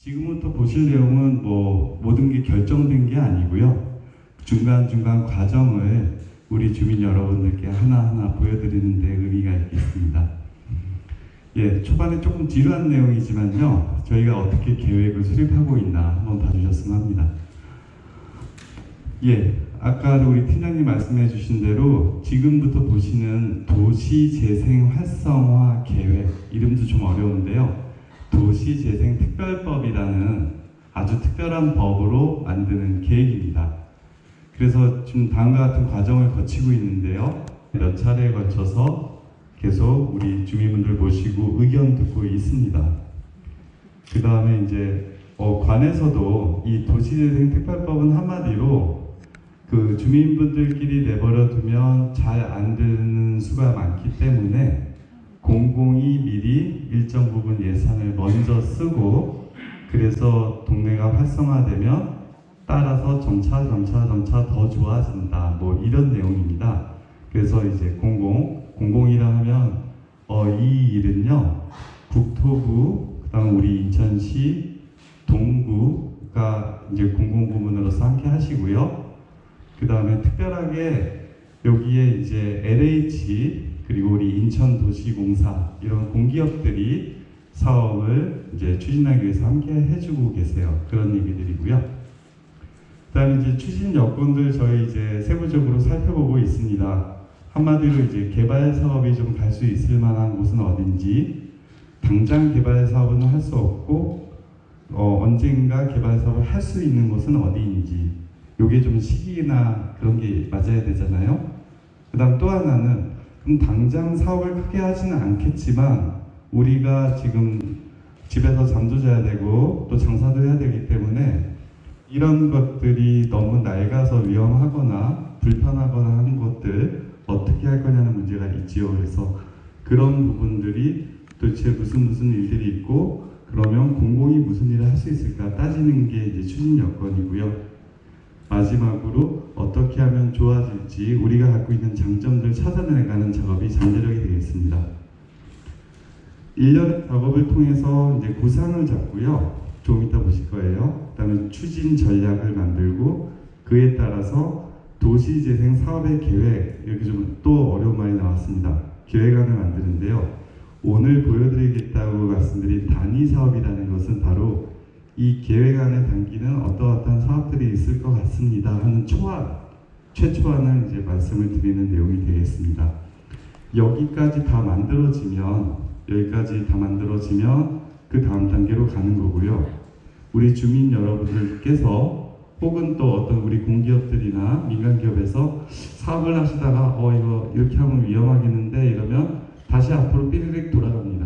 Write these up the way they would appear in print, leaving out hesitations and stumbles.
지금부터 보실 내용은 뭐 모든 게 결정된 게 아니고요. 중간중간 과정을 우리 주민 여러분들께 하나하나 보여드리는 데 의미가 있겠습니다. 예, 초반에 조금 지루한 내용이지만요. 저희가 어떻게 계획을 수립하고 있나 한번 봐주셨으면 합니다. 예, 아까 우리 팀장님 말씀해 주신 대로 지금부터 보시는 도시재생 활성화 계획, 이름도 좀 어려운데요. 도시재생특별법이라는 아주 특별한 법으로 만드는 계획입니다. 그래서 지금 다음과 같은 과정을 거치고 있는데요. 몇 차례에 걸쳐서 계속 우리 주민분들 모시고 의견 듣고 있습니다. 그 다음에 이제 관에서도 이 도시재생특별법은 한마디로 그 주민분들끼리 내버려 두면 잘 안 되는 수가 많기 때문에 공공이 미리 일정 부분 예산을 먼저 쓰고, 그래서 동네가 활성화되면 따라서 점차 더 좋아진다, 뭐 이런 내용입니다. 그래서 이제 공공이라 하면 이 일은요, 국토부, 그다음 우리 인천시, 동구가 이제 공공 부문으로서 함께 하시고요. 그 다음에 특별하게 여기에 이제 LH 그리고 우리 인천도시공사 이런 공기업들이 사업을 이제 추진하기 위해서 함께 해주고 계세요. 그런 얘기들이고요. 그다음에 이제 추진 여건들 저희 이제 세부적으로 살펴보고 있습니다. 한마디로 이제 개발 사업이 좀 갈 수 있을 만한 곳은 어딘지, 당장 개발 사업은 할 수 없고 언젠가 개발 사업을 할 수 있는 곳은 어디인지, 요게 좀 시기나 그런 게 맞아야 되잖아요. 그다음 또 하나는 그럼 당장 사업을 크게 하지는 않겠지만 우리가 지금 집에서 잠도 자야 되고 또 장사도 해야 되기 때문에 이런 것들이 너무 낡아서 위험하거나 불편하거나 하는 것들 어떻게 할 거냐는 문제가 있지요. 그래서 그런 부분들이 도대체 무슨 일들이 있고, 그러면 공공이 무슨 일을 할 수 있을까 따지는 게 이제 추진 여건이고요. 마지막으로 어떻게 하면 좋아질지 우리가 갖고 있는 장점들 찾아내가는 작업이 잠재력이 되겠습니다. 1년의 작업을 통해서 이제 구상을 잡고요. 좀 이따 보실 거예요. 그다음에 추진 전략을 만들고, 그에 따라서 도시재생 사업의 계획, 이렇게 좀 또 어려운 말이 나왔습니다. 계획안을 만드는데요. 오늘 보여드리겠다고 말씀드린 단위 사업이라는 것은 바로 이 계획안에 담기는 어떠한 사업들이 있을 것 같습니다 하는 최초안을 이제 말씀을 드리는 내용이 되겠습니다. 여기까지 다 만들어지면 그 다음 단계로 가는 거고요. 우리 주민 여러분들께서 혹은 또 어떤 우리 공기업들이나 민간기업에서 사업을 하시다가 이거 이렇게 하면 위험하겠는데 이러면 다시 앞으로 삐리릭 돌아갑니다.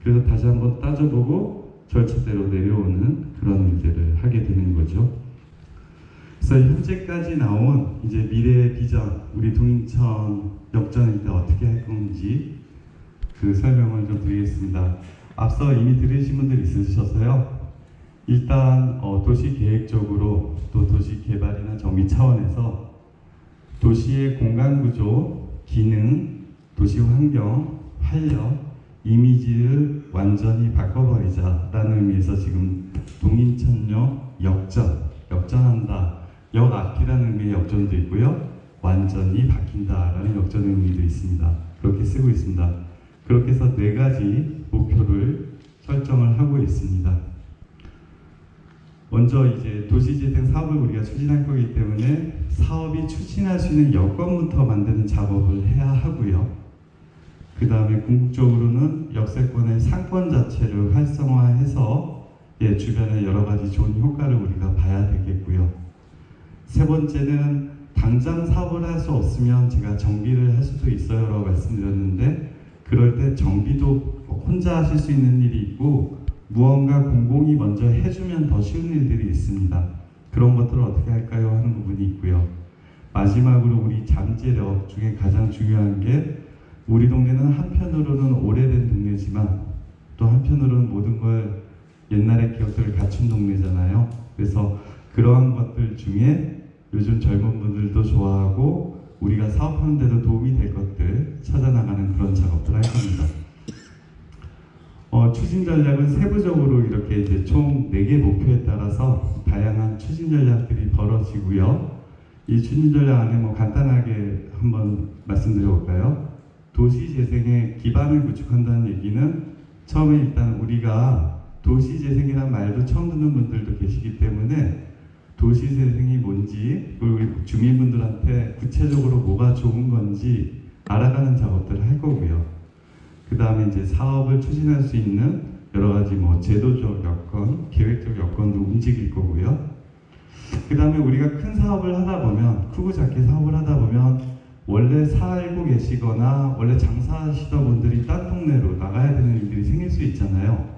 그래서 다시 한번 따져보고 절차대로 내려오는 그런 일들을 하게 되는 거죠. 그래서 현재까지 나온 이제 미래의 비전, 우리 동인천 역전일 때 어떻게 할 건지 그 설명을 좀 드리겠습니다. 앞서 이미 들으신 분들 있으셔서요. 일단 도시 계획적으로 또 도시 개발이나 정비 차원에서 도시의 공간 구조, 기능, 도시 환경, 활력, 이미지를 완전히 바꿔버리자라는 의미에서 지금 동인천역 역전한다. 역 앞이라는 의미의 역전도 있고요. 완전히 바뀐다라는 역전의 의미도 있습니다. 그렇게 쓰고 있습니다. 그렇게 해서 4가지 목표를 설정을 하고 있습니다. 먼저 이제 도시재생 사업을 우리가 추진할 거기 때문에 사업이 추진할 수 있는 여건부터 만드는 작업을 해야 하고요. 그 다음에 궁극적으로는 역세권의 상권 자체를 활성화해서 주변에 여러 가지 좋은 효과를 우리가 봐야 되겠고요. 세 번째는 당장 사업을 할 수 없으면 제가 정비를 할 수도 있어요 라고 말씀드렸는데, 그럴 때 정비도 혼자 하실 수 있는 일이 있고 무언가 공공이 먼저 해주면 더 쉬운 일들이 있습니다. 그런 것들을 어떻게 할까요 하는 부분이 있고요. 마지막으로 우리 잠재력 중에 가장 중요한 게, 우리 동네는 한편으로는 오래된 동네지만 또 한편으로는 모든 걸 옛날의 기억들을 갖춘 동네잖아요. 그래서 그러한 것들 중에 요즘 젊은 분들도 좋아하고 우리가 사업하는 데도 도움이 될 것들 찾아나가는 그런 작업들 할 겁니다. 추진 전략은 세부적으로 이렇게 이제 총 4개 목표에 따라서 다양한 추진 전략들이 벌어지고요. 이 추진 전략 안에 간단하게 한번 말씀드려 볼까요? 도시 재생의 기반을 구축한다는 얘기는 처음에 일단 우리가 도시 재생이라는 말도 처음 듣는 분들도 계시기 때문에 도시 재생이 뭔지 그리고 우리 주민분들한테 구체적으로 뭐가 좋은 건지 알아가는 작업들을 할 거고요. 그 다음에 이제 사업을 추진할 수 있는 여러 가지 제도적 여건, 계획적 여건도 움직일 거고요. 그 다음에 우리가 큰 사업을 하다 보면, 크고 작게 사업을 하다 보면 원래 살고 계시거나 원래 장사하시던 분들이 딴 동네로 나가야 되는 일들이 생길 수 있잖아요.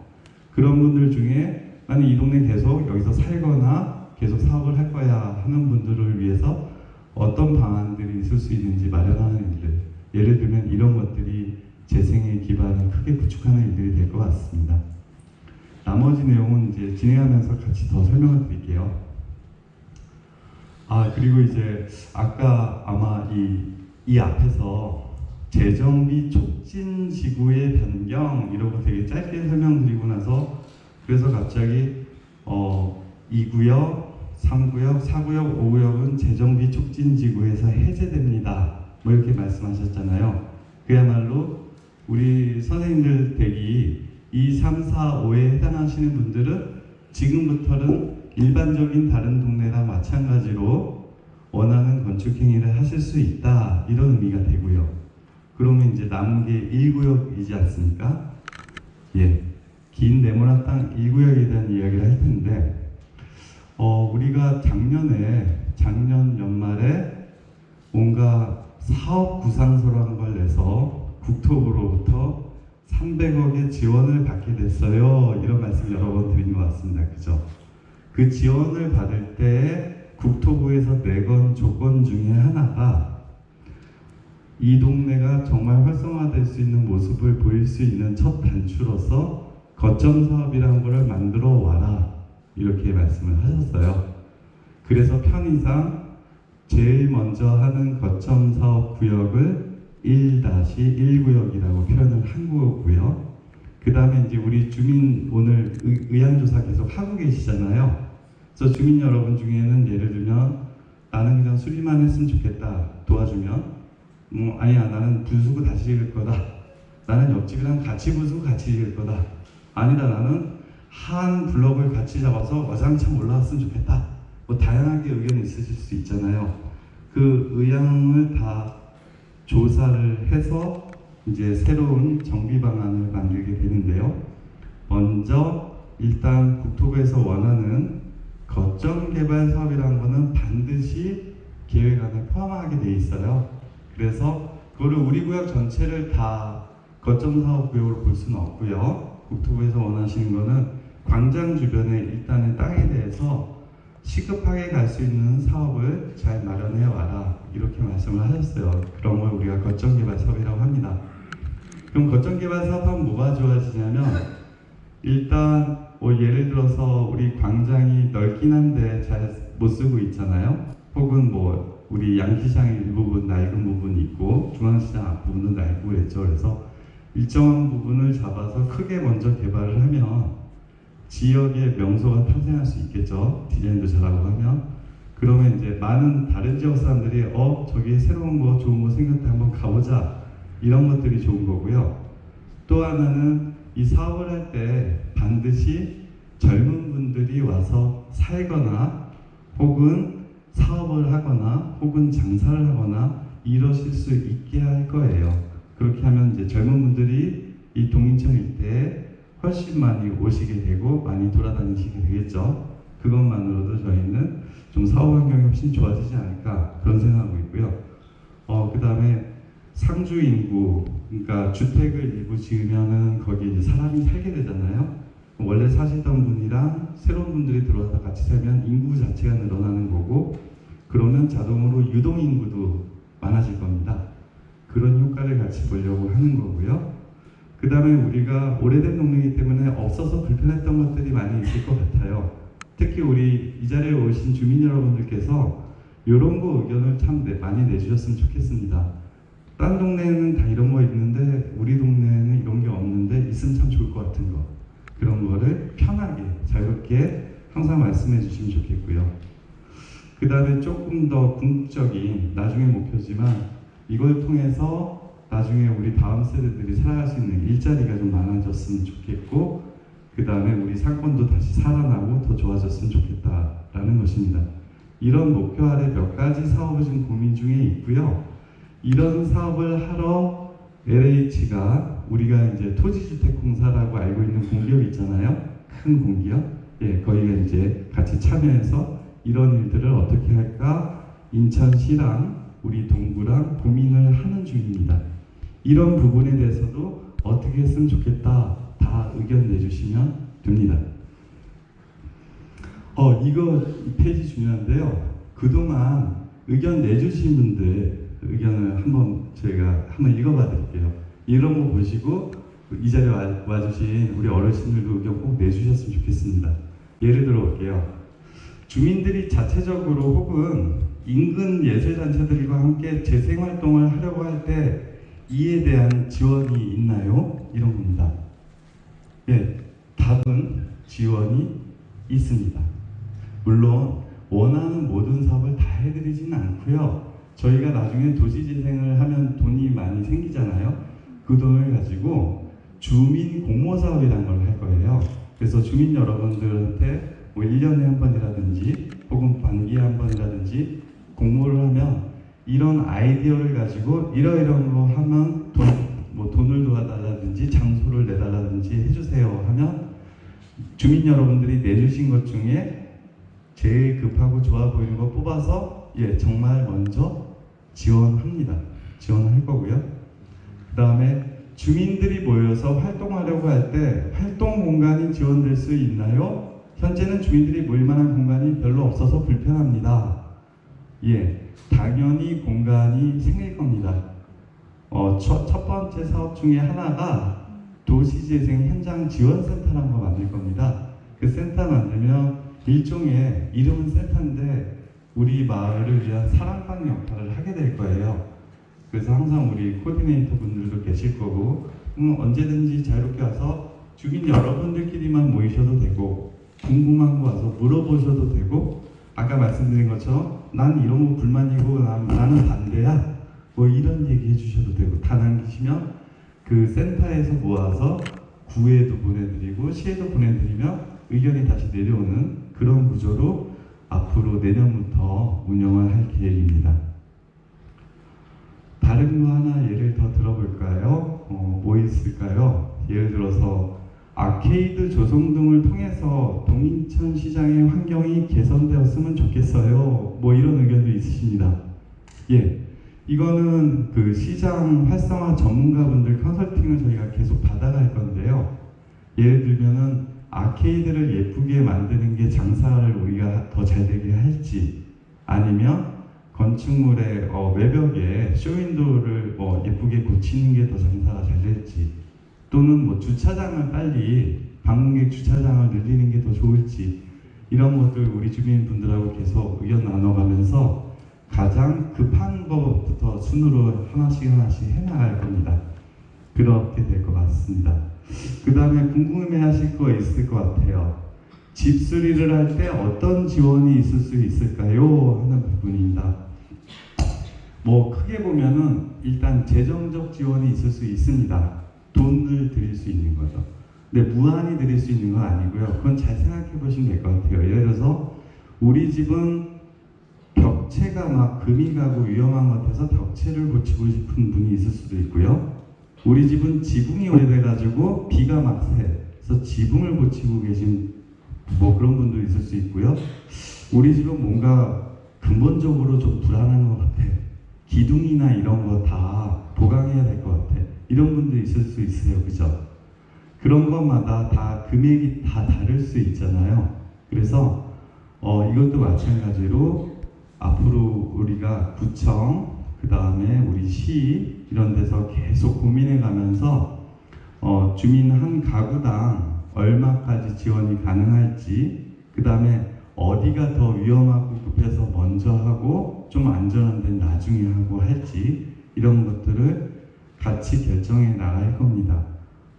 그런 분들 중에 나는 이 동네 계속 여기서 살거나 계속 사업을 할 거야 하는 분들을 위해서 어떤 방안들이 있을 수 있는지 마련하는 일들, 예를 들면 이런 것들이 재생의 기반을 크게 구축하는 일들이 될 것 같습니다. 나머지 내용은 이제 진행하면서 같이 더 설명을 드릴게요. 그리고 이제 아까 아마 이 앞에서 재정비 촉진 지구의 변경 이러고 되게 짧게 설명드리고 나서 그래서 갑자기 2구역, 3구역, 4구역, 5구역은 재정비 촉진 지구에서 해제됩니다. 이렇게 말씀하셨잖아요. 그야말로 우리 선생님들 댁이 2, 3, 4, 5에 해당하시는 분들은 지금부터는 일반적인 다른 동네랑 마찬가지로 원하는 건축 행위를 하실 수 있다 이런 의미가 되고요. 그러면 이제 남은 게 1구역이지 않습니까? 예, 긴 네모난 땅 1구역에 대한 이야기를 할 텐데 우리가 작년 연말에 뭔가 사업 구상서라는 걸 내서 국토부로부터 300억의 지원을 받게 됐어요. 이런 말씀 여러 번 드린 것 같습니다. 그죠? 그 지원을 받을 때 국토부에서 내건 조건 중에 하나가 이 동네가 정말 활성화될 수 있는 모습을 보일 수 있는 첫 단추로서 거점 사업이라는 것을 만들어 와라. 이렇게 말씀을 하셨어요. 그래서 편의상 제일 먼저 하는 거점 사업 구역을 1-1구역이라고 표현을 한 거고요. 그 다음에 이제 우리 주민 오늘 의향조사 계속 하고 계시잖아요. 그래서 주민 여러분 중에는 예를 들면 나는 그냥 수리만 했으면 좋겠다 도와주면 아니야 나는 분수구 다시 지을 거다. 나는 옆집이랑 같이 분수구 같이 지을 거다. 아니다 나는 한 블럭을 같이 잡아서 와장창 올라왔으면 좋겠다. 다양하게 의견이 있으실 수 있잖아요. 그 의향을 다 조사를 해서 이제 새로운 정비 방안을 만들게 되는데요. 먼저 일단 국토부에서 원하는 거점 개발 사업이라는 것은 반드시 계획 안에 포함하게 돼 있어요. 그래서 그거를 우리 구역 전체를 다 거점 사업 구역으로 볼 수는 없고요. 국토부에서 원하시는 거는 광장 주변에 일단은 땅에 대해서 시급하게 갈 수 있는 사업을 잘 마련해 와라 이렇게 말씀을 하셨어요. 그런 걸 우리가 거점 개발 사업이라고 합니다. 그럼 거점 개발 사업하면 뭐가 좋아지냐면 일단 예를 들어서 우리 광장이 넓긴 한데 잘 못 쓰고 있잖아요. 혹은 우리 양시장의 일부분 낡은 부분이 있고 중앙시장 앞부분은 낡고 그랬죠. 그래서 일정한 부분을 잡아서 크게 먼저 개발을 하면 지역의 명소가 탄생할 수 있겠죠. 디자인도 잘하고 하면. 그러면 이제 많은 다른 지역 사람들이 저기에 새로운 거 좋은 거 생겼다 한번 가보자 이런 것들이 좋은 거고요. 또 하나는 이 사업을 할 때 반드시 젊은 분들이 와서 살거나 혹은 사업을 하거나 혹은 장사를 하거나 이러실 수 있게 할 거예요. 그렇게 하면 이제 젊은 분들이 이 동인천 일대에 훨씬 많이 오시게 되고 많이 돌아다니시게 되겠죠. 그것만으로도 저희는 좀 사업 환경이 훨씬 좋아지지 않을까 그런 생각하고 있고요. 그 다음에 상주 인구, 그러니까 주택을 일부 지으면은 거기 이제 사람이 살게 되잖아요. 원래 사시던 분이랑 새로운 분들이 들어와서 같이 살면 인구 자체가 늘어나는 거고 그러면 자동으로 유동 인구도 많아질 겁니다. 그런 효과를 같이 보려고 하는 거고요. 그 다음에 우리가 오래된 동네이기 때문에 없어서 불편했던 것들이 많이 있을 것 같아요. 특히 우리 이 자리에 오신 주민 여러분들께서 이런 거 의견을 참 많이 내주셨으면 좋겠습니다. 딴 동네에는 다 이런 거 있는데 우리 동네에는 이런 게 없는데 있으면 참 좋을 것 같은 거, 그런 거를 편하게 자유롭게 항상 말씀해 주시면 좋겠고요. 그 다음에 조금 더 궁극적인 나중에 목표지만 이걸 통해서 나중에 우리 다음 세대들이 살아갈 수 있는 일자리가 좀 많아졌으면 좋겠고, 그 다음에 우리 상권도 다시 살아나고 더 좋아졌으면 좋겠다라는 것입니다. 이런 목표 아래 몇 가지 사업을 지금 고민 중에 있고요. 이런 사업을 하러 LH가, 우리가 이제 토지주택공사라고 알고 있는 공기업 있잖아요. 큰 공기업. 예, 거기가 이제 같이 참여해서 이런 일들을 어떻게 할까 인천시랑 우리 동구랑 고민을 하는 중입니다. 이런 부분에 대해서도 어떻게 했으면 좋겠다 다 의견 내주시면 됩니다. 이거 이 페이지 중요한데요. 그동안 의견 내주신 분들 의견을 저희가 한번 읽어봐 드릴게요. 이런 거 보시고 이 자리에 와주신 우리 어르신들도 의견 꼭 내주셨으면 좋겠습니다. 예를 들어 볼게요. 주민들이 자체적으로 혹은 인근 예술단체들과 함께 재생활동을 하려고 할 때 이에 대한 지원이 있나요? 이런 겁니다. 예, 답은 지원이 있습니다. 물론 원하는 모든 사업을 다 해드리지는 않고요. 저희가 나중에 도시재생을 하면 돈이 많이 생기잖아요. 그 돈을 가지고 주민 공모 사업이라는 걸 할 거예요. 그래서 주민 여러분들한테 뭐 1년에 한 번이라든지 혹은 반기에 한 번이라든지 공모를 하면 이런 아이디어를 가지고 이러이러한 거 하면 돈을 도와달라든지 장소를 내달라든지 해주세요 하면 주민 여러분들이 내주신 것 중에 제일 급하고 좋아 보이는 거 뽑아서 정말 먼저 지원합니다. 지원할 거고요. 그 다음에 주민들이 모여서 활동하려고 할 때 활동 공간이 지원될 수 있나요? 현재는 주민들이 모일 만한 공간이 별로 없어서 불편합니다. 당연히 공간이 생길 겁니다. 첫 번째 사업 중에 하나가 도시재생 현장 지원센터라는 거 만들 겁니다. 그 센터 만들면 일종의 이름은 센터인데 우리 마을을 위한 사랑방 역할을 하게 될 거예요. 그래서 항상 우리 코디네이터 분들도 계실 거고 언제든지 자유롭게 와서 주민 여러분들끼리만 모이셔도 되고 궁금한 거 와서 물어보셔도 되고 아까 말씀드린 것처럼 난 이런 거 불만이고 나는 반대야 뭐 이런 얘기 해주셔도 되고 다 남기시면 그 센터에서 모아서 구에도 보내드리고 시에도 보내드리면 의견이 다시 내려오는 그런 구조로 앞으로 내년부터 운영을 할 계획입니다. 다른 거 하나 예를 더 들어볼까요? 뭐 있을까요? 예를 들어서 아케이드 조성 등을 통해서 동인천 시장의 환경이 개선되었으면 좋겠어요. 뭐 이런 의견도 있으십니다. 이거는 그 시장 활성화 전문가분들 컨설팅을 저희가 계속 받아갈 건데요. 예를 들면은 아케이드를 예쁘게 만드는 게 장사를 우리가 더 잘 되게 할지 아니면 건축물의 외벽에 쇼윈도를 예쁘게 고치는 게 더 장사가 잘 될지 또는 뭐 주차장을 빨리 방문객 주차장을 늘리는 게 더 좋을지 이런 것들 우리 주민분들하고 계속 의견 나눠가면서 가장 급한 것부터 순으로 하나씩 해나갈 겁니다. 그렇게 될 것 같습니다. 그 다음에 궁금해하실 거 있을 것 같아요. 집 수리를 할 때 어떤 지원이 있을 수 있을까요? 하는 부분입니다. 뭐 크게 보면은 일단 재정적 지원이 있을 수 있습니다. 돈을 드릴 수 있는 거죠. 근데 무한히 드릴 수 있는 건 아니고요. 그건 잘 생각해 보시면 될 것 같아요. 예를 들어서 우리 집은 벽체가 막 금이 가고 위험한 것 같아서 벽체를 고치고 싶은 분이 있을 수도 있고요. 우리 집은 지붕이 오래돼가지고 비가 막 새서 지붕을 고치고 계신 뭐 그런 분도 있을 수 있고요. 우리 집은 뭔가 근본적으로 좀 불안한 것 같아. 기둥이나 이런 거 다 보강해야 될 것 같아. 이런 분도 있을 수 있어요. 그죠? 그런 것마다 다 금액이 다 다를 수 있잖아요. 그래서 이것도 마찬가지로 앞으로 우리가 구청, 그 다음에 우리 시 이런 데서 계속 고민해 가면서 주민 한 가구당 얼마까지 지원이 가능할지, 그 다음에 어디가 더 위험하고 급해서 먼저 하고 좀 안전한 데는 나중에 하고 할지 이런 것들을 같이 결정해 나갈 겁니다.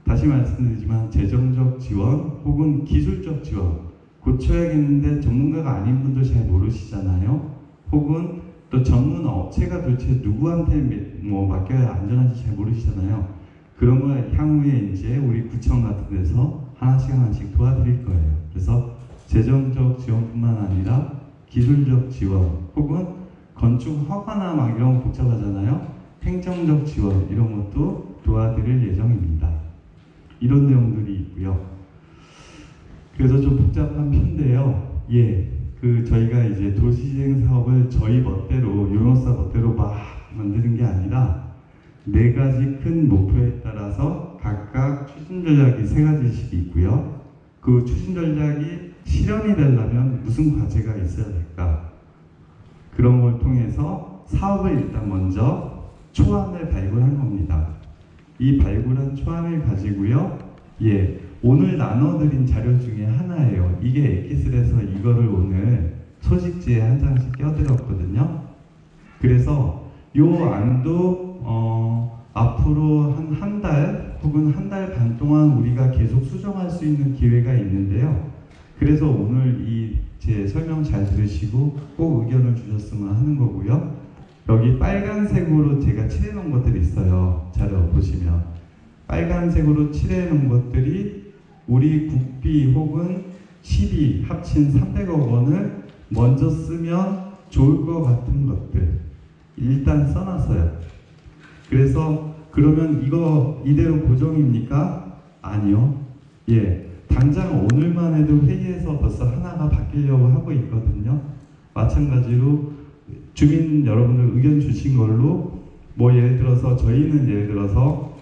다시 말씀드리지만 재정적 지원 혹은 기술적 지원 고쳐야겠는데 전문가가 아닌 분들 잘 모르시잖아요. 혹은 또 전문 업체가 도대체 누구한테 맡겨야 안전한지 잘 모르시잖아요. 그런 걸 향후에 이제 우리 구청 같은 데서 하나씩 도와드릴 거예요. 그래서 재정적 지원뿐만 아니라 기술적 지원 혹은 건축 허가나 막 이런 거 복잡하잖아요. 행정적 지원 이런 것도 도와드릴 예정입니다. 이런 내용들이 있고요. 그래서 좀 복잡한 편인데요. 저희가 이제 도시재생 사업을 저희 멋대로 용역사 멋대로 막 만드는 게 아니라 4가지 큰 목표에 따라서 각각 추진 전략이 3가지씩 있고요. 그 추진 전략이 실현이 되려면 무슨 과제가 있어야 될까? 그런 걸 통해서 사업을 일단 먼저 초안을 발굴한 겁니다. 이 발굴한 초안을 가지고요. 오늘 나눠드린 자료 중에 하나예요. 이게 엑기슬에서 이거를 오늘 소식지에 한 장씩 껴드렸거든요. 그래서 요 안도 앞으로 한 달 혹은 한 달 반 동안 우리가 계속 수정할 수 있는 기회가 있는데요. 그래서 오늘 제 설명 잘 들으시고 꼭 의견을 주셨으면 하는 거고요. 여기 빨간색으로 제가 칠해놓은 것들이 있어요. 자료 보시면 빨간색으로 칠해놓은 것들이 우리 국비 혹은 시비 합친 300억 원을 먼저 쓰면 좋을 것 같은 것들 일단 써놨어요. 그래서 그러면 이거 이대로 고정입니까? 아니요. 당장 오늘만 해도 회의에서 벌써 하나가 바뀌려고 하고 있거든요. 마찬가지로 주민 여러분들 의견 주신 걸로 예를 들어서 저희는 예를 들어서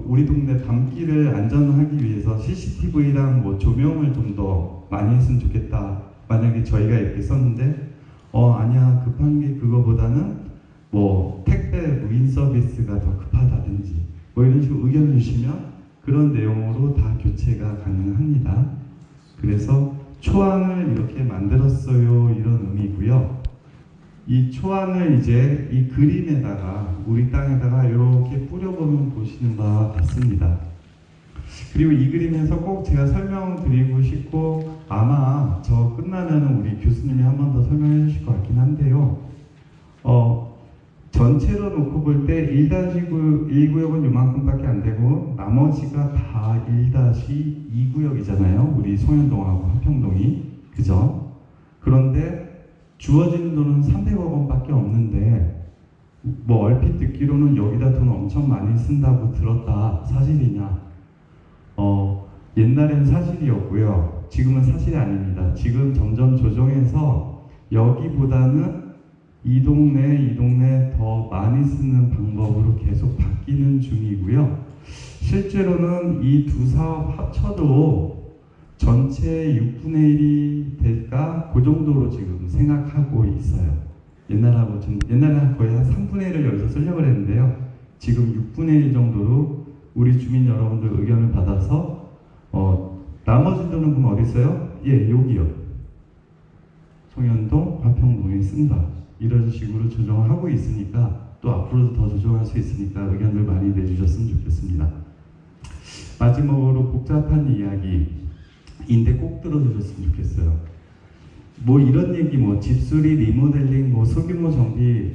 우리 동네 밤길을 안전하기 위해서 CCTV랑 조명을 좀 더 많이 했으면 좋겠다. 만약에 저희가 이렇게 썼는데 아니야 급한 게 그거보다는 택배 무인 서비스가 더 급하다든지 이런 식으로 의견을 주시면 그런 내용으로 다 교체가 가능합니다. 그래서 초안을 이렇게 만들었어요. 이런 의미고요. 이 초안을 이제 이 그림에다가 우리 땅에다가 이렇게 뿌려보면 보시는 바와 같습니다. 그리고 이 그림에서 꼭 제가 설명드리고 싶고 아마 저 끝나면 우리 교수님이 한 번 더 설명해 주실 것 같긴 한데요. 전체로 놓고 볼 때 1-1구역은 요만큼밖에 안 되고 나머지가 다 1-2구역이잖아요. 우리 송현동하고 화평동이. 그죠? 그런데 주어진 돈은 300억 원밖에 없는데 얼핏 듣기로는 여기다 돈 엄청 많이 쓴다고 들었다. 사실이냐? 옛날엔 사실이었고요. 지금은 사실이 아닙니다. 지금 점점 조정해서 여기보다는 이 동네 더 많이 쓰는 방법으로 계속 바뀌는 중이고요. 실제로는 이 두 사업 합쳐도 전체 6분의 1이 될까? 그 정도로 지금 생각하고 있어요. 옛날에 거의 한 3분의 1을 여기서 쓰려고 했는데요. 지금 6분의 1 정도로 우리 주민 여러분들 의견을 받아서 나머지 돈은 그럼 어디 있어요? 여기요. 송현동, 화평동에 쓴다. 이런 식으로 조정을 하고 있으니까 또 앞으로도 더 조정할 수 있으니까 의견들 많이 내주셨으면 좋겠습니다. 마지막으로 복잡한 이야기인데 꼭 들어주셨으면 좋겠어요. 이런 얘기 집수리, 리모델링, 소규모 정비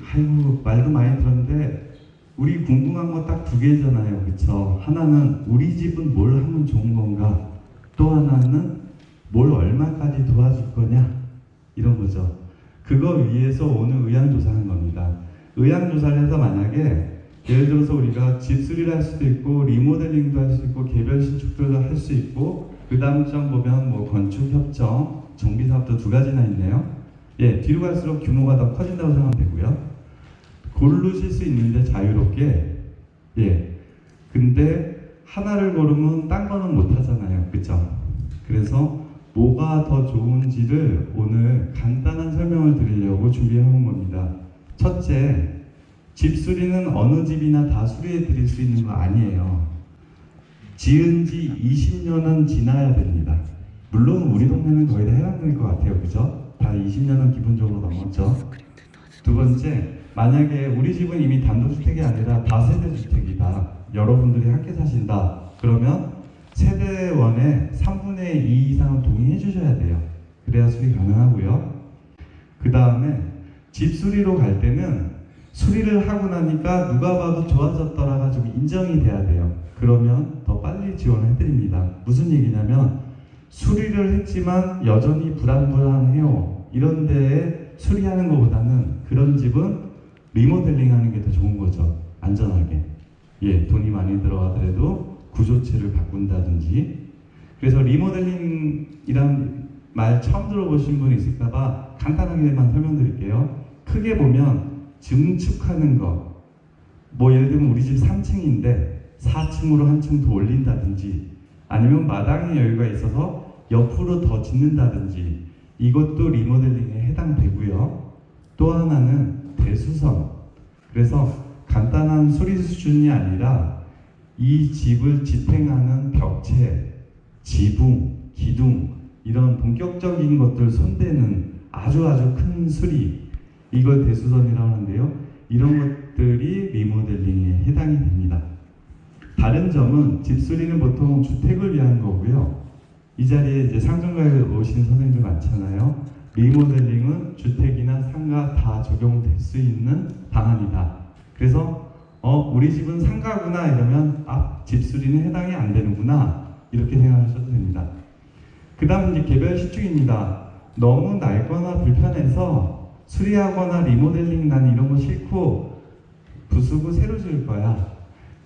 말도 많이 들었는데 우리 궁금한 거 딱 2개잖아요. 그쵸? 하나는 우리 집은 뭘 하면 좋은 건가? 또 하나는 뭘 얼마까지 도와줄 거냐? 이런 거죠. 그거 위해서 오늘 의향조사하는 겁니다. 의향조사를 해서 만약에 예를 들어서 우리가 집수리를 할 수도 있고 리모델링도 할 수 있고 개별 신축들도 할 수 있고 그 다음 장 보면 건축협정, 정비사업도 2가지나 있네요. 뒤로 갈수록 규모가 더 커진다고 생각하면 되고요. 고르실 수 있는데 자유롭게 근데 하나를 고르면 딴 거는 못 하잖아요. 그쵸? 그래서 뭐가 더 좋은지를 오늘 간단한 설명을 드리려고 준비해 온 겁니다. 첫째, 집수리는 어느 집이나 다 수리해 드릴 수 있는 거 아니에요. 지은 지 20년은 지나야 됩니다. 물론 우리 동네는 거의 다 해당될 것 같아요. 그죠? 다 20년은 기본적으로 넘었죠. 두 번째, 만약에 우리 집은 이미 단독주택이 아니라 다세대주택이다. 여러분들이 함께 사신다. 그러면 세대원의 3분의 2 이상은 동의해 주셔야 돼요. 그래야 수리 가능하고요. 그 다음에 집 수리로 갈 때는 수리를 하고 나니까 누가 봐도 좋아졌더라가 좀 인정이 돼야 돼요. 그러면 더 빨리 지원해 드립니다. 무슨 얘기냐면 수리를 했지만 여전히 불안불안해요. 이런 데에 수리하는 것보다는 그런 집은 리모델링 하는 게 더 좋은 거죠. 안전하게. 예, 돈이 많이 들어가더라도 구조체를 바꾼다든지. 그래서 리모델링이란 말 처음 들어보신 분 있을까봐 간단하게만 설명드릴게요. 크게 보면 증축하는 거. 뭐 예를 들면 우리 집 3층인데 4층으로 한 층 더 올린다든지, 아니면 마당에 여유가 있어서 옆으로 더 짓는다든지, 이것도 리모델링에 해당되고요. 또 하나는 대수선. 그래서 간단한 수리 수준이 아니라 이 집을 지탱하는 벽체, 지붕, 기둥, 이런 본격적인 것들 손대는 아주 큰 수리, 이걸 대수선이라고 하는데요. 이런 것들이 리모델링에 해당이 됩니다. 다른 점은 집 수리는 보통 주택을 위한 거고요. 이 자리에 이제 상정가에 오신 선생님들 많잖아요. 리모델링은 주택이나 상가 다 적용될 수 있는 방안이다. 그래서 우리 집은 상가구나 이러면 집 수리는 해당이 안 되는구나, 이렇게 생각하셔도 됩니다. 그 다음 이제 개별 시축입니다. 너무 낡거나 불편해서 수리하거나 리모델링 난 이런 거 싫고 부수고 새로 지을 거야,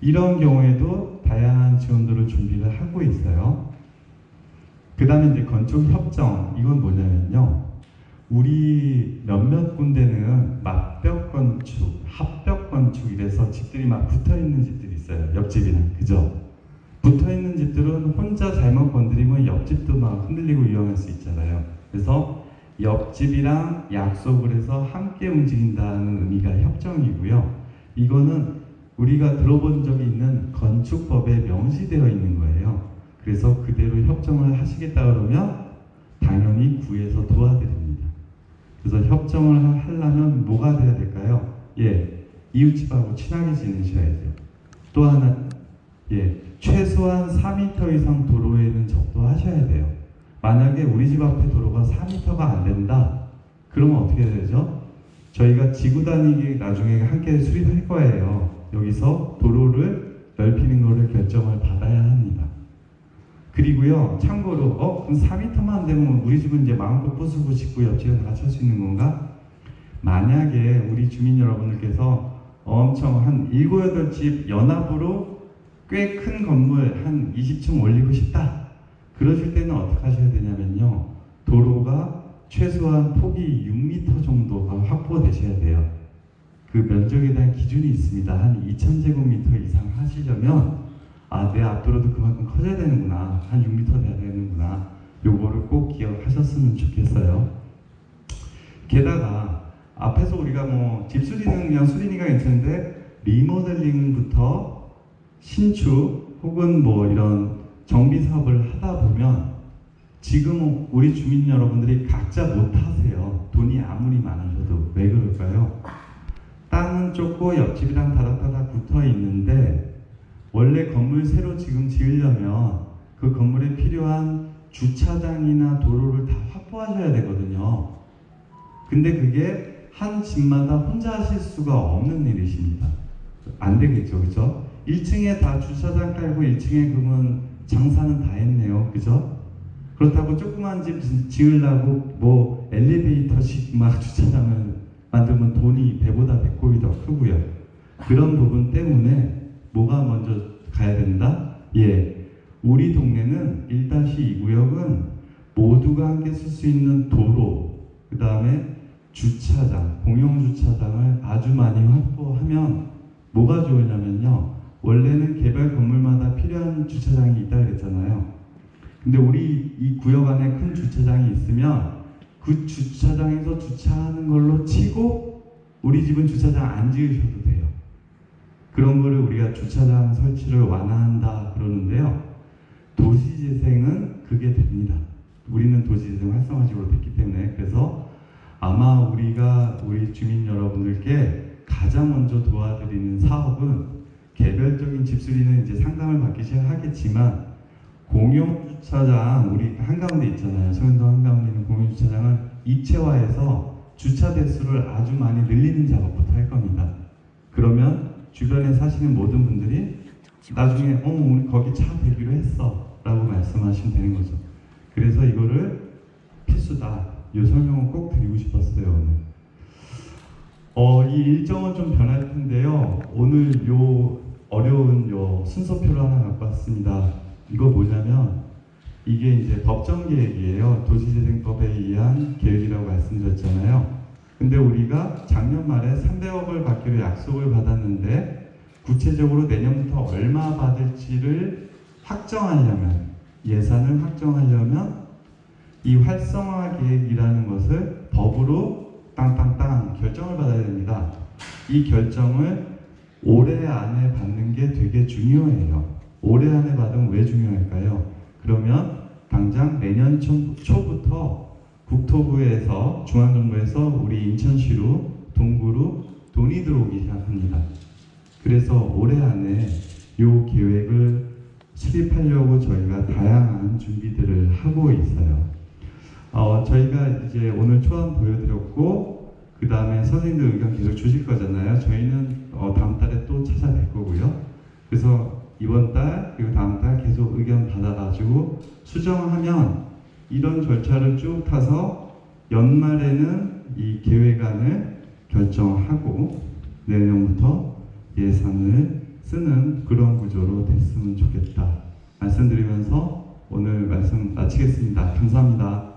이런 경우에도 다양한 지원들을 준비를 하고 있어요. 그 다음에 이제 건축 협정, 이건 뭐냐면요, 우리 몇몇 군데는 맞벽 건축, 합벽 건축 이래서 집들이 막 붙어 있는 집들이 있어요. 옆집이랑, 그죠? 붙어 있는 집들은 혼자 잘못 건드리면 옆집도 막 흔들리고 위험할 수 있잖아요. 그래서 옆집이랑 약속을 해서 함께 움직인다는 의미가 협정이고요. 이거는 우리가 들어본 적이 있는 건축법에 명시되어 있는 거예요. 그래서 그대로 협정을 하시겠다 그러면 당연히 구에서 도와드립니다. 그래서 협정을 하려면 뭐가 돼야 될까요? 예, 이웃집하고 친하게 지내셔야 돼요. 또 하나, 예, 최소한 4m 이상 도로에는 접도하셔야 돼요. 만약에 우리 집 앞에 도로가 4m가 안 된다, 그러면 어떻게 되죠? 저희가 지구 다니기 나중에 함께 수리할 거예요. 여기서 도로를 넓히는 거를 결정을 받아야 합니다. 그리고요, 참고로 그럼 4m만 되면 우리 집은 이제 마음껏 부수고 짓고 옆집에 다 찰 수 있는 건가? 만약에 우리 주민 여러분들께서 엄청 한 7, 8집 연합으로 꽤 큰 건물 한 20층 올리고 싶다, 그러실 때는 어떻게 하셔야 되냐면요, 도로가 최소한 폭이 6m 정도가 확보되셔야 돼요. 그 면적에 대한 기준이 있습니다. 한 2000제곱미터 이상 하시려면 내 앞도로도 그만큼 커져야 되는구나, 한 6m 돼야 되는구나, 요거를 꼭 기억하셨으면 좋겠어요. 게다가 앞에서 우리가 뭐 집 수리는 그냥 수리니까 괜찮은데 리모델링부터 신축 혹은 뭐 이런 정비 사업을 하다 보면 지금 우리 주민 여러분들이 각자 못 하세요. 돈이 아무리 많으셔도. 왜 그럴까요? 땅은 좁고 옆집이랑 다닥다닥 붙어 있는데 원래 건물 새로 지금 지으려면 그 건물에 필요한 주차장이나 도로를 다 확보하셔야 되거든요. 근데 그게 한 집마다 혼자 하실 수가 없는 일이십니다. 안 되겠죠, 그죠? 1층에 다 주차장 깔고 1층에 그러면 장사는 다 했네요, 그죠? 그렇다고 조그만 집 지으려고 뭐 엘리베이터식 막 주차장을 만들면 돈이 배보다 배꼽이 더 크고요. 그런 부분 때문에 뭐가 먼저 가야 된다? 예, 우리 동네는 1-2 구역은 모두가 함께 쓸 수 있는 도로, 그 다음에 주차장, 공용주차장을 아주 많이 확보하면 뭐가 좋으냐면요, 원래는 개별 건물마다 필요한 주차장이 있다 그랬잖아요. 근데 우리 이 구역 안에 큰 주차장이 있으면 그 주차장에서 주차하는 걸로 치고 우리 집은 주차장 안 지으셔도 돼요. 그런 거를 우리가 주차장 설치를 완화한다 그러는데요, 도시재생은 그게 됩니다. 우리는 도시재생 활성화식으로 됐기 때문에. 그래서 아마 우리가 우리 주민 여러분들께 가장 먼저 도와드리는 사업은 개별적인 집수리는 이제 상담을 받기 시작하겠지만 공용 주차장 우리 한가운데 있잖아요. 서현동 한가운데 있는 공용 주차장은 입체화해서 주차 대수를 아주 많이 늘리는 작업부터 할 겁니다. 그러면 주변에 사시는 모든 분들이 나중에 우리 거기 차 대기로 했어 라고 말씀하시면 되는 거죠. 그래서 이거를 필수다. 이 설명을 꼭 드리고 싶었어요. 오늘 이 일정은 좀 변할 텐데요. 오늘 요 어려운 요 순서표를 하나 갖고 왔습니다. 이거 뭐냐면 이게 이제 법정 계획이에요. 도시재생법에 의한 계획이라고 말씀드렸잖아요. 근데 우리가 작년 말에 300억을 받기로 약속을 받았는데 구체적으로 내년부터 얼마 받을지를 확정하려면, 예산을 확정하려면 이 활성화 계획이라는 것을 법으로 땅땅땅 결정을 받아야 됩니다. 이 결정을 올해 안에 받는 게 되게 중요해요. 올해 안에 받으면 왜 중요할까요? 그러면 당장 내년 초부터 국토부에서, 중앙정부에서 우리 인천시로, 동구로 돈이 들어오기 시작합니다. 그래서 올해 안에 이 계획을 수립하려고 저희가 다양한 준비들을 하고 있어요. 저희가 이제 오늘 초안 보여드렸고, 그 다음에 선생님들 의견 계속 주실 거잖아요. 저희는 다음 달에 또 찾아뵐 거고요. 그래서 이번 달 그리고 다음 달 계속 의견 받아가지고 수정하면 이런 절차를 쭉 타서 연말에는 이 계획안을 결정하고 내년부터 예산을 쓰는 그런 구조로 됐으면 좋겠다 말씀드리면서 오늘 말씀 마치겠습니다. 감사합니다.